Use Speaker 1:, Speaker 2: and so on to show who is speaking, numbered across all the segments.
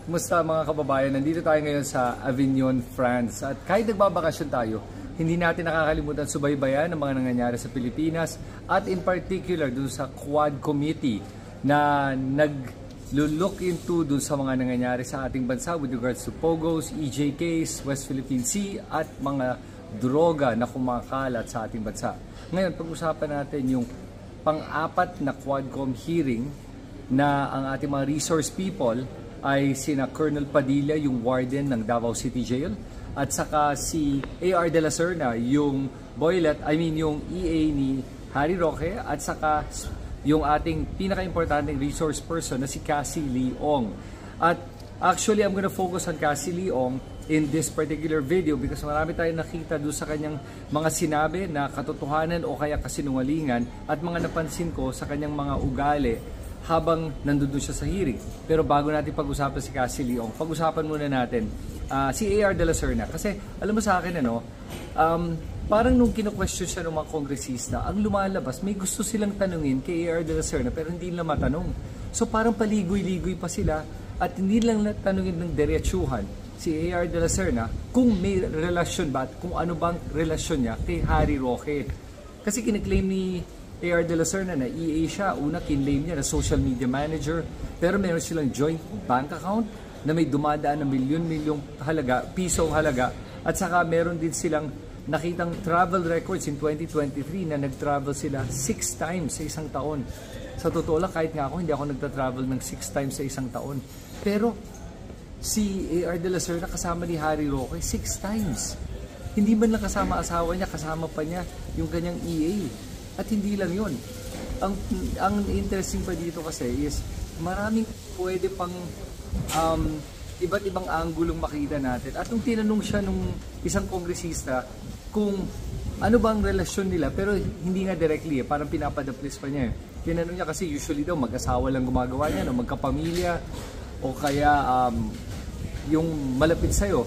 Speaker 1: Kumusta mga kababayan? Nandito tayo ngayon sa Avignon, France. At kahit nagbabakasyon tayo, hindi natin nakakalimutan subaybayan ang mga nangyayari sa Pilipinas at in particular dun sa Quad Committee na nag-look into dun sa mga nangyayari sa ating bansa with regards to POGOs, EJKs, West Philippine Sea at mga droga na kumakalat sa ating bansa. Ngayon, pag-usapan natin yung pang-apat na Quadcom hearing na ang ating mga resource people ay sina Colonel Padilla, yung warden ng Davao City Jail, at saka si A.R. De La Serna, yung yung EA ni Harry Roque, at saka yung ating pinaka-importanting resource person na si Cassie Leong. At actually, I'm gonna focus on Cassie Leong in this particular video because marami tayong nakita doon sa kanyang mga sinabi na katotohanan o kaya kasinungalingan at mga napansin ko sa kanyang mga ugali habang nandun siya sa hearing. Pero bago natin pag-usapan si Cassie Leong, pag-usapan muna natin si A.R. De La Serna. Kasi alam mo sa akin, parang nung kino-question siya ng mga kongresista, ang lumalabas, may gusto silang tanungin kay A.R. De La Serna pero hindi nila matanong. So parang paligoy-ligoy pa sila at hindi lang tanungin ng diretsuhan si A.R. De La Serna kung may relasyon ba at kung ano bang relasyon niya kay Harry Roque. Kasi kiniklaim ni A.R. De La Serna na EA siya. Una, kinlaim niya na social media manager. Pero meron silang joint bank account na may dumadaan ng milyon-milyong pisong halaga. At saka meron din silang nakitang travel records in 2023 na nag-travel sila 6 times sa isang taon. Sa totoo lang, kahit nga ako, hindi ako nagta-travel ng 6 times sa isang taon. Pero si A.R. De La Serna kasama ni Harry Roque 6 times. Hindi man lang kasama asawa niya, kasama pa niya yung kanyang EA. At hindi lang yun. Ang interesting pa dito kasi is maraming pwede pang iba't ibang anggulong makita natin. At nung tinanong siya nung isang kongresista kung ano bang relasyon nila, pero hindi nga directly, parang pinapadaplis pa niya. Tinanong niya kasi usually daw mag-asawa lang gumagawa niya, no? Magkapamilya o kaya yung malapit sa'yo.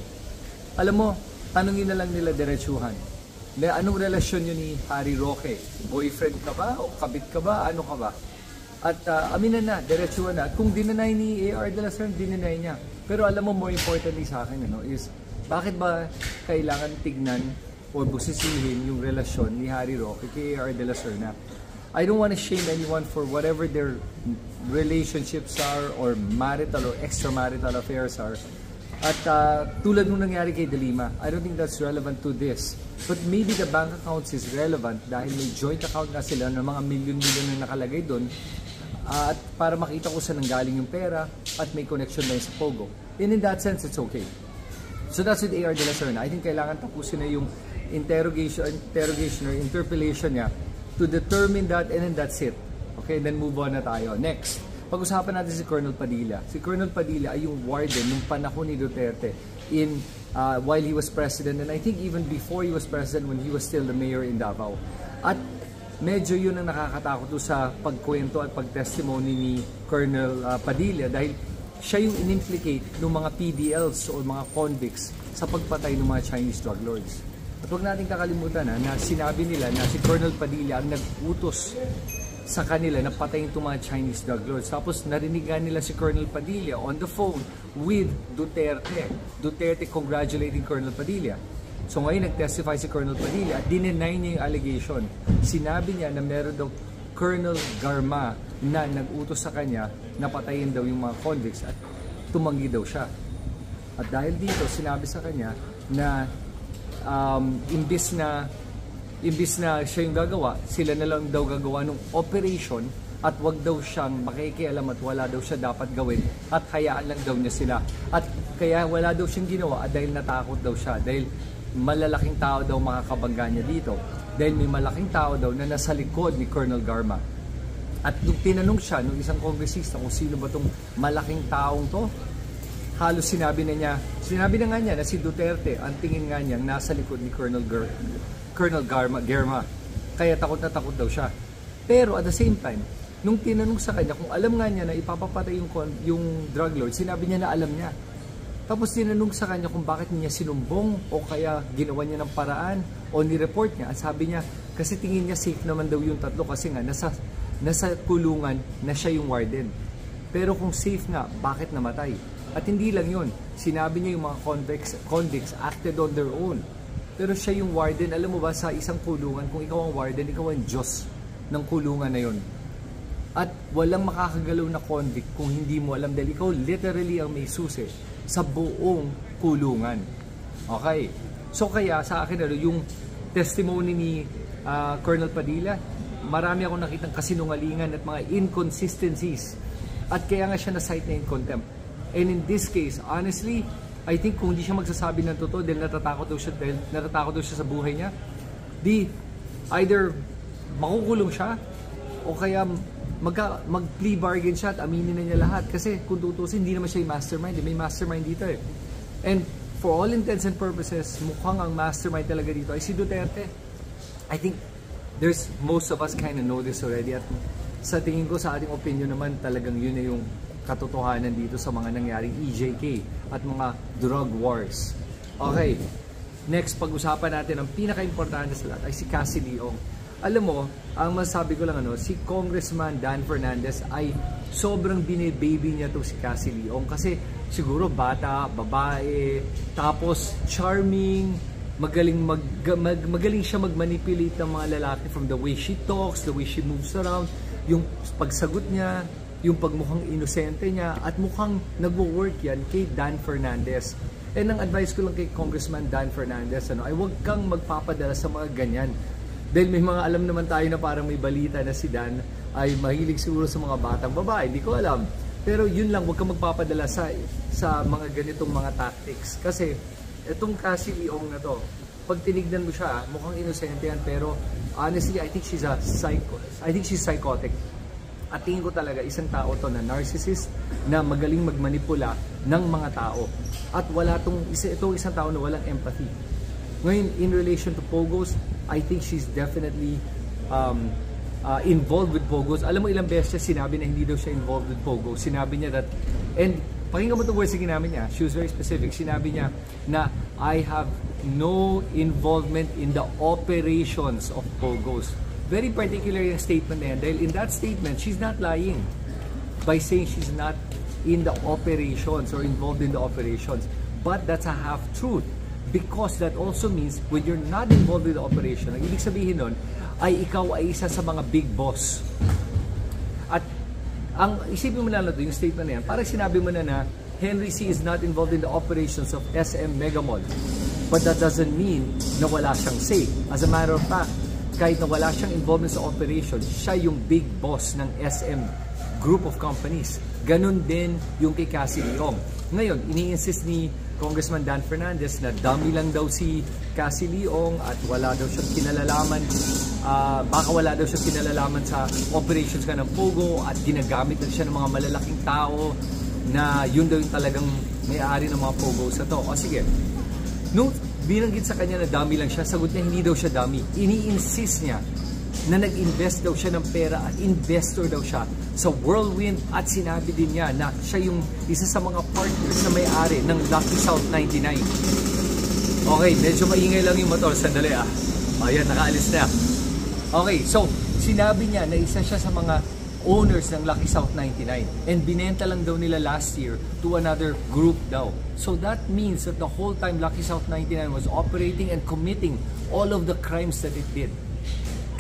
Speaker 1: Alam mo, tanungin na lang nila diretsuhan. Anong relasyon yun ni Harry Roque? Boyfriend ka ba? O kabit ka ba? Ano ka ba? At aminan na, diretsuhan na. At kung dinanay ni A.R. De La Serna, dinanay niya. Pero alam mo, more importantly sa akin, is bakit ba kailangan tignan o busisihin yung relasyon ni Harry Roque kay A.R. De La Serna? I don't want to shame anyone for whatever their relationships are or marital or extramarital affairs are. At tulad nung nangyari kay De Lima, I don't think that's relevant to this. But maybe the bank accounts is relevant dahil may joint account na sila ng mga milyon-milyon na nakalagay doon. At para makita ko saan nanggaling yung pera at may connection na yun sa Pogo. And in that sense, it's okay. So that's with A.R. De La Serna. I think kailangan tapusin na yung interrogation or interpellation niya to determine that, and then that's it. Okay, then move on na tayo. Next, pag-usapan natin si Colonel Padilla. Si Colonel Padilla ay yung warden nung panahon ni Duterte while he was president, and I think even before he was president when he was still the mayor in Davao. At medyo yun ang nakakatakot sa pagkwento at pagtestimony ni Colonel Padilla dahil siya yung in-implicate ng mga PDLs o mga convicts sa pagpatay ng mga Chinese drug lords. At huwag natin kakalimutan na sinabi nila na si Colonel Padilla ang nag-utos sa kanila na patayin itong mga Chinese drug lords. Tapos narinigan nila si Colonel Padilla on the phone with Duterte. Duterte congratulating Colonel Padilla. So ngayon nag-testify si Colonel Padilla at dinenay niya yung allegation. Sinabi niya na meron daw Colonel Garma na nag-utos sa kanya na patayin daw yung mga convicts at tumanggi daw siya. At dahil dito, sinabi sa kanya na imbis na siya yung gagawa, sila na lang daw gagawa ng operation at wag daw siyang makikialam at wala daw siya dapat gawin at hayaan lang daw niya sila. At kaya wala daw siyang ginawa dahil natakot daw siya, dahil malalaking tao daw makakabangga niya dito, dahil may malaking tao daw na nasa likod ni Colonel Garma. At nung tinanong siya nung isang kongresista kung sino ba tong malaking taong to, halos sinabi na nga niya na si Duterte ang tingin nga niya nasa likod ni Colonel Garma. Kaya takot na takot daw siya. Pero at the same time, nung tinanong sa kanya kung alam nga niya na ipapapatay yung drug lord, sinabi niya na alam niya. Tapos tinanong sa kanya kung bakit niya sinumbong o kaya ginawa niya ng paraan o ni-report niya. At sabi niya, kasi tingin niya safe naman daw yung tatlo kasi nga nasa kulungan na siya yung warden. Pero kung safe nga, bakit namatay? At hindi lang yun, sinabi niya yung mga convicts acted on their own. Pero siya yung warden. Alam mo ba, sa isang kulungan, kung ikaw ang warden, ikaw ang Diyos ng kulungan na yun. At walang makakagalaw na convict kung hindi mo alam, dahil ikaw literally ang may susi sa buong kulungan. Okay? So kaya sa akin, yung testimony ni Colonel Padilla, marami akong nakitang kasinungalingan at mga inconsistencies. At kaya nga siya na-cite na in contempt. And in this case, honestly, I think kung hindi siya magsasabi ng totoo dahil natatakot daw siya sa buhay niya, either makukulong siya o kaya mag-plea bargain siya at aminin na niya lahat. Kasi kung tutusin, hindi naman siya yung mastermind. May mastermind dito eh. And for all intents and purposes, mukhang ang mastermind talaga dito ay si Duterte. I think most of us kind of know this already. At sa tingin ko, sa ating opinion naman, talagang yun na yung katotohanan dito sa mga nangyaring EJK at mga drug wars. Okay, next pag-usapan natin ang pinaka-importante sa lahat ay si Cassie Leong. Alam mo, ang masasabi ko lang si Congressman Dan Fernandez ay sobrang bine-baby niya to si Cassie Leong kasi siguro bata, babae, tapos charming, magaling siya mag-manipulate ng mga lalaki from the way she talks, the way she moves around, yung pagsagot niya, yung pagmukhang inosente niya, at mukhang nagwo-work yan kay Dan Fernandez. And ang advice ko lang kay Congressman Dan Fernandez, ay huwag kang magpapadala sa mga ganyan. Dahil may mga alam naman tayo na parang may balita na si Dan ay mahilig siguro sa mga batang babae, hindi ko alam. Pero yun lang, huwag kang magpapadala sa mga ganitong mga tactics. Kasi itong Cassie Leong na to, pag tinignan mo siya, mukhang inosente yan, pero honestly, I think she's psychotic. At tingin ko talaga isang tao to na narcissist na magaling magmanipula ng mga tao. At wala itong isang tao na walang empathy. Ngayon, in relation to Pogos, I think she's definitely involved with Pogos. Alam mo ilang beses siya sinabi na hindi daw siya involved with Pogos. Sinabi niya that, and pakinggan mo itong words na ginamit niya, she was very specific. Sinabi niya na I have no involvement in the operations of Pogos. Very particular yung statement na yan. Dahil in that statement, she's not lying by saying she's not in the operations or involved in the operations. But that's a half-truth. Because that also means when you're not involved in the operation, ang ibig sabihin nun, ay ikaw ay isa sa mga big boss. At ang isipin mo na lang ito, yung statement na yan, parang sinabi mo na Henry C. is not involved in the operations of SM Mega Mall. But that doesn't mean na wala siyang say. As a matter of fact, kahit na wala siyang involvement sa operation, siya yung big boss ng SM group of companies. Ganon din yung kay Cassie Leong. Ngayon, ini-insist ni Congressman Dan Fernandez na dummy lang daw si Cassie Leong at wala daw siyang kinalalaman, baka wala daw siyang kinalalaman sa operations ka ng Pogo at ginagamit lang siya ng mga malalaking tao na yun daw yung talagang may-ari ng mga Pogo sa to. O sige, nung binanggit sa kanya na dummy lang siya, sagot niya hindi daw siya dummy. Ini-insist niya na nag-invest daw siya ng pera at investor daw siya sa Whirlwind at sinabi din niya na siya yung isa sa mga partners na may-ari ng Lucky South 99. Okay, medyo maingay lang yung motor. Sandali Ayan, nakaalis na. Okay, so sinabi niya na isa siya sa mga owners ng Lucky South 99 and binenta lang daw nila last year to another group daw. So that means that the whole time Lucky South 99 was operating and committing all of the crimes that it did.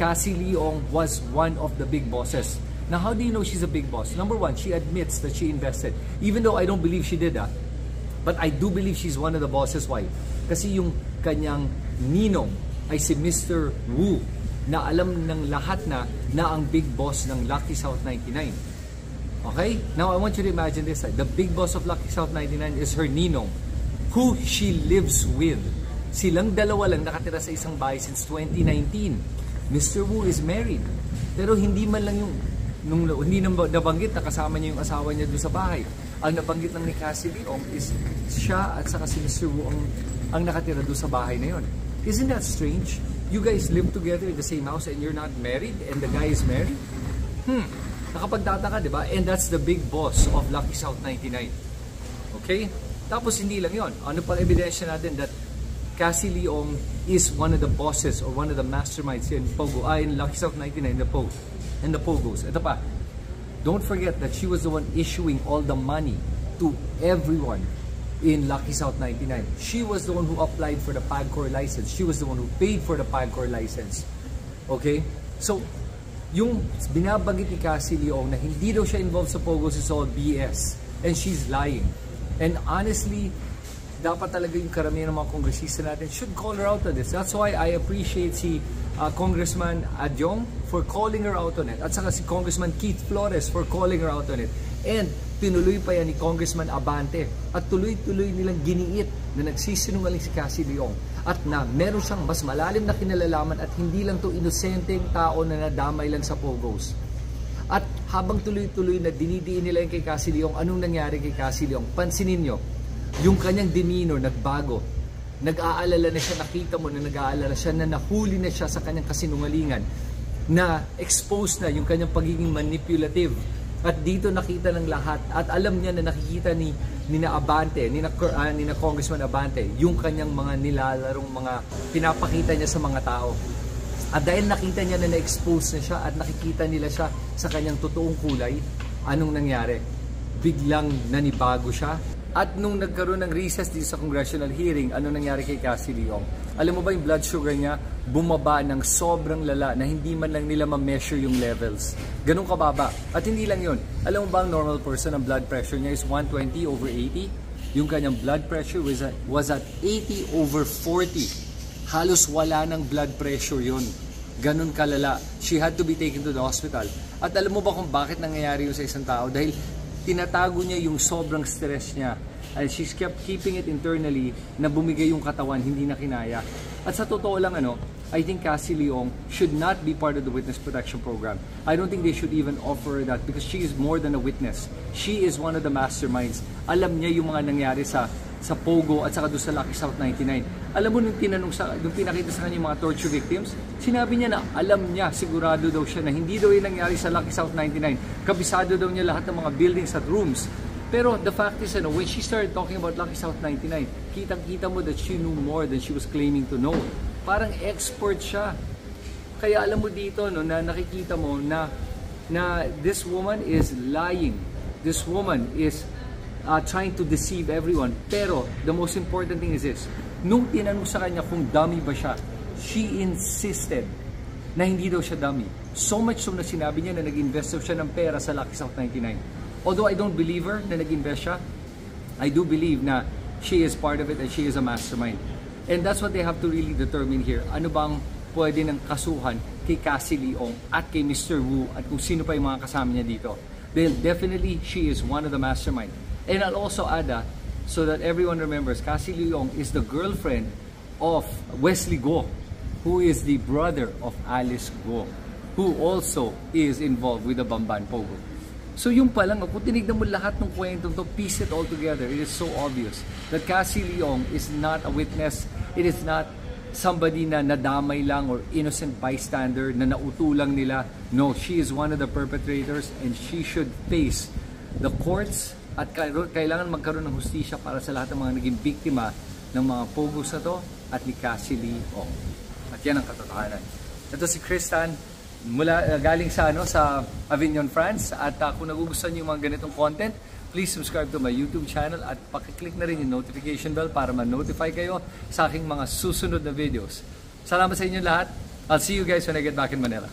Speaker 1: Cassie Leong was one of the big bosses. Now, how do you know she's a big boss? Number one, she admits that she invested. Even though I don't believe she did that, but I do believe she's one of the bosses. Why? Kasi yung kanyang ninong ay si Mr. Wu na alam ng lahat na ang big boss ng Lucky South 99. Okay? Now, I want you to imagine this. The big boss of Lucky South 99 is her ninong, who she lives with. Silang dalawa lang nakatira sa isang bahay since 2019. Mr. Wu is married. Pero hindi man lang yung, hindi nabanggit na kasama niya yung asawa niya doon sa bahay. Ang nabanggit lang ni Cassie Leong is siya at saka si Mr. Wu ang nakatira doon sa bahay na yun. Isn't that strange? You guys live together in the same house and you're not married and the guy is married? Nakapagtataka, di ba? And that's the big boss of Lucky South 99. Okay? Tapos hindi lang yon. Ano pang ebidensya natin that Cassie Leong is one of the bosses or one of the masterminds in Pogo, in Lucky South 99 and the Pogos. Ito pa, don't forget that she was the one issuing all the money to everyone in Lucky South 99. She was the one who applied for the PAGCOR license. She was the one who paid for the PAGCOR license. Okay? So, yung binabanggit ni Cassie Leong na hindi daw siya involved sa Pogos is all BS. And she's lying. And honestly, dapat talaga yung karamihan ng mga kongresista natin should call her out on this. That's why I appreciate si Congressman Adyong for calling her out on it. At saka si Congressman Keith Flores for calling her out on it. And tinuloy pa yan ni Congressman Abante. At tuloy-tuloy nilang giniit na nagsisinungaling si Cassie Leong. At na meron siyang mas malalim na kinalalaman at hindi lang to inosenteng tao na nadamay lang sa Pogos. At habang tuloy-tuloy na dinidiin nila yung kay Cassie Leong, anong nangyari kay Cassie Leong? Pansinin nyo, yung kanyang demeanor nagbago. Nag-aalala na siya, nakita mo na nag-aalala siya, na nahuli na siya sa kanyang kasinungalingan, na expose na yung kanyang pagiging manipulative. At dito nakita ng lahat at alam niya na nakikita ni Abante, ni Congressman Abante, yung kanyang mga nilalarong mga pinapakita niya sa mga tao. At dahil nakita niya na na-expose na siya at nakikita nila siya sa kanyang totoong kulay, anong nangyari? Biglang nanibago siya. At nung nagkaroon ng recess dito sa congressional hearing, ano nangyari kay Cassie Leong? Alam mo ba yung blood sugar niya bumaba ng sobrang lala na hindi man lang nila ma-measure yung levels. Ganun kababa. At hindi lang yun. Alam mo ba ang normal person, ang blood pressure niya is 120/80? Yung kanyang blood pressure was at 80/40. Halos wala ng blood pressure yun. Ganun kalala. She had to be taken to the hospital. At alam mo ba kung bakit nangyayari yun sa isang tao? Dahil tinatago niya yung sobrang stress niya. And she's kept keeping it internally na bumigay yung katawan, hindi na kinaya. At sa totoo lang, I think Cassie Leong should not be part of the Witness Protection Program. I don't think they should even offer her that because she is more than a witness. She is one of the masterminds. Alam niya yung mga nangyari sa Pogo at saka doon sa Lucky South 99. Alam mo, nung pinakita sa kanya yung mga torture victims, sinabi niya na alam niya, sigurado daw siya na hindi daw yung nangyari sa Lucky South 99. Kabisado daw niya lahat ng mga buildings at rooms. Pero the fact is, when she started talking about Lucky South 99, kitang-kita mo that she knew more than she was claiming to know. Parang expert siya. Kaya alam mo dito, na nakikita mo na this woman is lying. This woman is trying to deceive everyone. Pero the most important thing is this. Nung tinanong sa kanya kung dummy ba siya, she insisted na hindi daw siya dummy. So much so na sinabi niya na nag-invest daw siya ng pera sa Lucky South 99. Although I don't believe her na nag-invest siya, I do believe na she is part of it and she is a mastermind. And that's what they have to really determine here. Ano bang pwede ng kasuhan kay Cassie Leong at kay Mr. Wu at kung sino pa yung mga kasama niya dito. Definitely, she is one of the mastermind. And I'll also add so that everyone remembers, Cassie Leong is the girlfriend of Wesley Go, who is the brother of Alice Go, who also is involved with the Bamban Pogo. So yung pa lang, kung tinignan mo lahat ng kwentong to, piece it all together, it is so obvious that Cassie Leong is not a witness. It is not somebody na nadamay lang or innocent bystander na nautulang nila. No, she is one of the perpetrators and she should face the courts at kailangan magkaroon ng hustisya para sa lahat ng mga naging biktima ng mga pogos na to at ni Cassie Leong. At yan ang katotohanan. Ito si Christian galing sa Avignon, France. At kung nagugustuhan niyo yung mga ganitong content, please subscribe to my YouTube channel at pakiclick na rin yung notification bell para ma-notify kayo sa aking mga susunod na videos. Salamat sa inyo lahat. I'll see you guys when I get back in Manila.